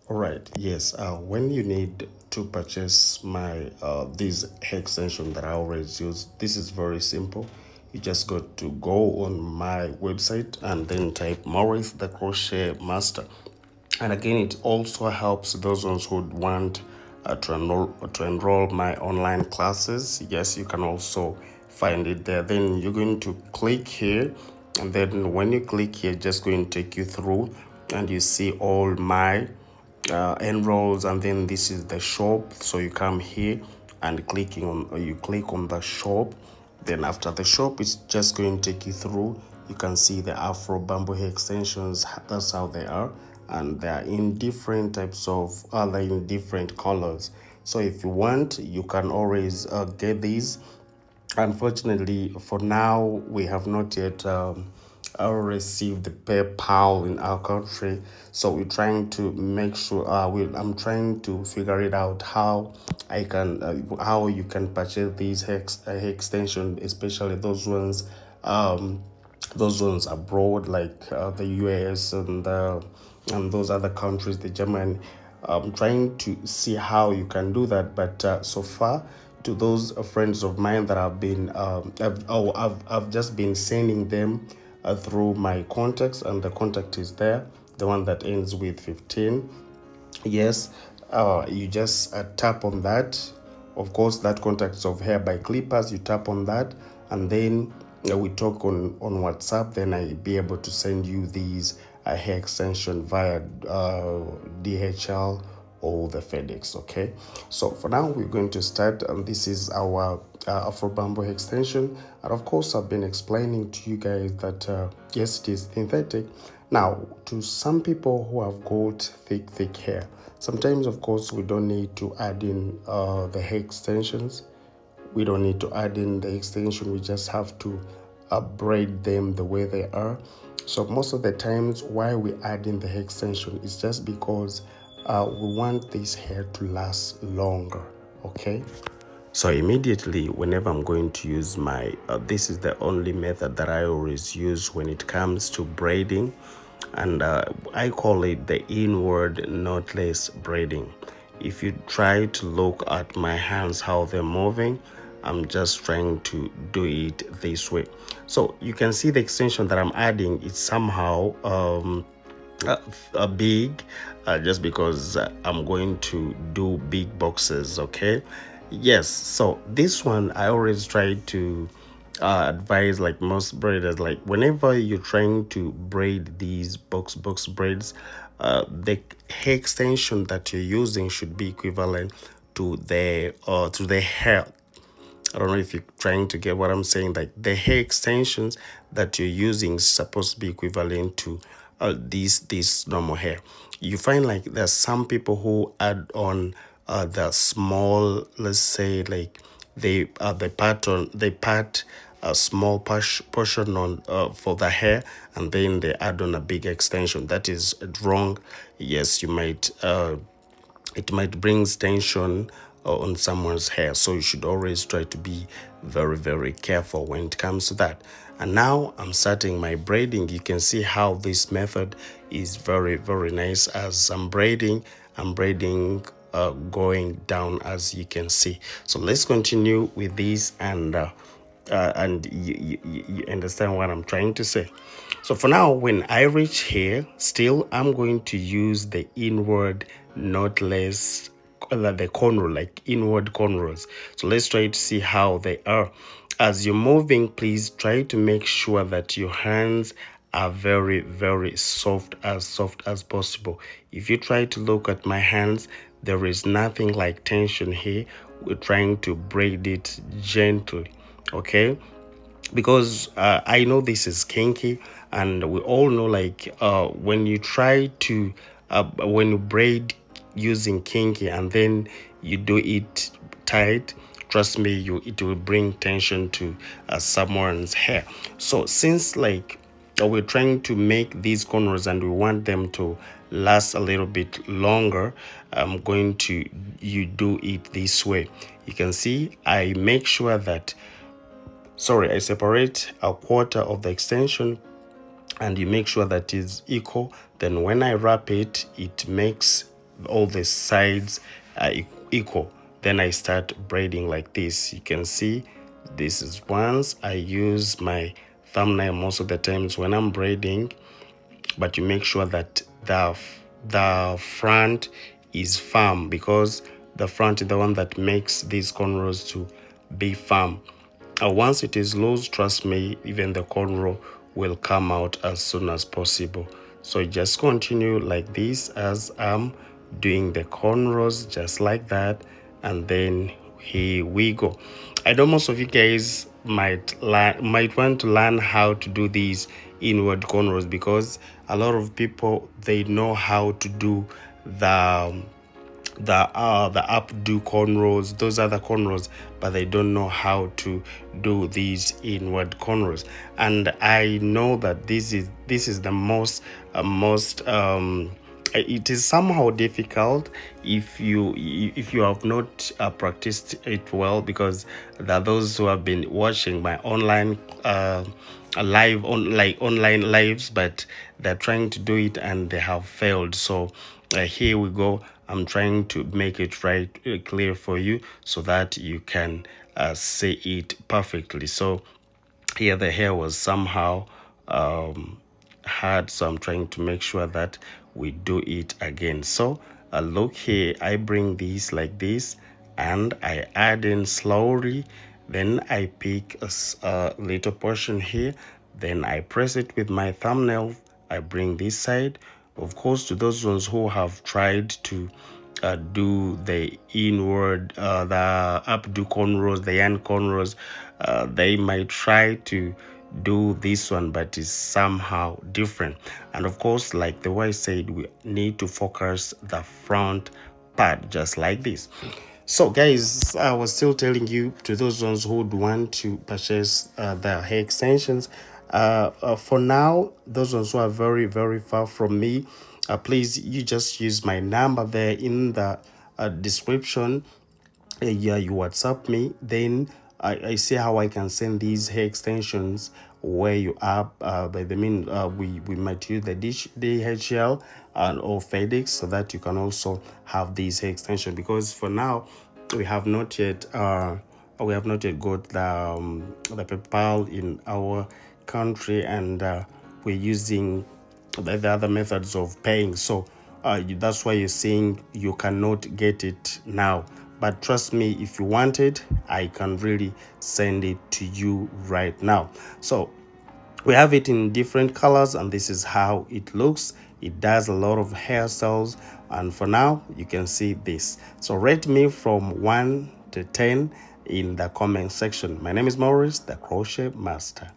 All right. Yes. When you need to purchase my this hair extension that I always use, this is very simple. You just got to go on my website and then type Maurice the Crochet Master. And again, it also helps those ones who want to enroll my online classes. Yes, you can also find it there. Then you're going to click here, and then when you click here, just going to take you through, and you see all my enrolls, and then this is the shop. So you come here and clicking on, or you click on the shop. Then after the shop, it's just going to take you through. You can see the Afro bamboo hair extensions. That's how they are, and they are in different types of other in different colors. So if you want, you can always get these. Unfortunately, for now, we have not yet received the PayPal in our country. So we're trying to make sure. I'm trying to figure it out how I can, how you can purchase these hair extension, especially those ones abroad, like the US and those other countries, the German. I'm trying to see how you can do that, but so far, to those friends of mine that have been, I've just been sending them through my contacts, and the contact is there, the one that ends with 15. Yes, you just tap on that. Of course, that contacts of hair by clippers, you tap on that, and then we talk on WhatsApp. Then I be able to send you these hair extension via DHL or the FedEx. Okay, so for now we're going to start, and this is our Afro bamboo hair extension. And of course, I've been explaining to you guys that yes, it is synthetic. Now, to some people who have got thick hair, sometimes, of course, we don't need to add in the hair extensions. We don't need to add in the extension. We just have to braid them the way they are. So most of the times, why we add in the hair extension is just because we want this hair to last longer. Okay. So immediately, whenever I'm going to use my, this is the only method that I always use when it comes to braiding, and I call it the inward knotless braiding. If you try to look at my hands, how they're moving, I'm just trying to do it this way. So you can see the extension that I'm adding is somehow big, just because I'm going to do big boxes. Okay. Yes, so this one I always try to advise, like most braiders, like whenever you're trying to braid these box braids, the hair extension that you're using should be equivalent to the hair. I don't know if you're trying to get what I'm saying. Like the hair extensions that you're using is supposed to be equivalent to this normal hair. You find like there's some people who add on the small, let's say, like they part a small portion on for the hair, and then they add on a big extension. That is wrong. Yes, you might it might bring tension on someone's hair. So you should always try to be very careful when it comes to that. And now I'm starting my braiding. You can see how this method is very nice. As I'm braiding going down, as you can see. So let's continue with this, and you understand what I'm trying to say. So for now, when I reach here, still I'm going to use the inward knotless, the cornrow, like inward cornrows. So let's try to see how they are. As you're moving, please try to make sure that your hands are very soft as possible. If you try to look at my hands, there is nothing like tension here. We're trying to braid it gently. Okay, because I know this is kinky, and we all know, like when you try to when you braid using kinky and then you do it tight, trust me, it will bring tension to someone's hair. So since, like, we're trying to make these cornrows and we want them to last a little bit longer, I'm going to you do it this way. You can see I make sure that, I separate a quarter of the extension, and you make sure that is equal. Then when I wrap it, it makes all the sides are equal. Then I start braiding like this. You can see this is once I use my thumbnail most of the times when I'm braiding, but you make sure that the front is firm, because the front is the one that makes these cornrows to be firm. Once it is loose, trust me, even the cornrow will come out as soon as possible. So just continue like this as I'm doing the cornrows, just like that, and then here we go. I know most of you guys might want to learn how to do these inward cornrows, because a lot of people, they know how to do the the updo cornrows, those other cornrows, but they don't know how to do these inward cornrows. And I know that this is the most it is somehow difficult if you have not practiced it well, because there are those who have been watching my online live on like online lives, but they're trying to do it and they have failed. So here we go. I'm trying to make it right clear for you so that you can see it perfectly. So here the hair was somehow hard, so I'm trying to make sure that we do it again. So look here, I bring this like this and I add in slowly. Then I pick a little portion here, then I press it with my thumbnail. I bring this side. Of course, to those ones who have tried to do the inward, the updo cornrows, the yarn cornrows, they might try to do this one, but it's somehow different. And of course, like the way I said, we need to focus the front part just like this. So guys, I was still telling you, to those ones who would want to purchase the hair extensions, for now, those ones who are very far from me, please, you just use my number there in the description. Yeah, you WhatsApp me, then I see how I can send these hair extensions where you are. By the mean, we might use the DHL and or FedEx, so that you can also have these hair extension, because for now we have not yet got the PayPal in our country, and we're using the other methods of paying. So that's why you're saying you cannot get it now. But trust me, if you want it, I can really send it to you right now. So we have it in different colors, and this is how it looks. It does a lot of hairstyles, and for now you can see this. So rate me from 1 to 10 in the comment section. My name is Maurice, the Crochet Master.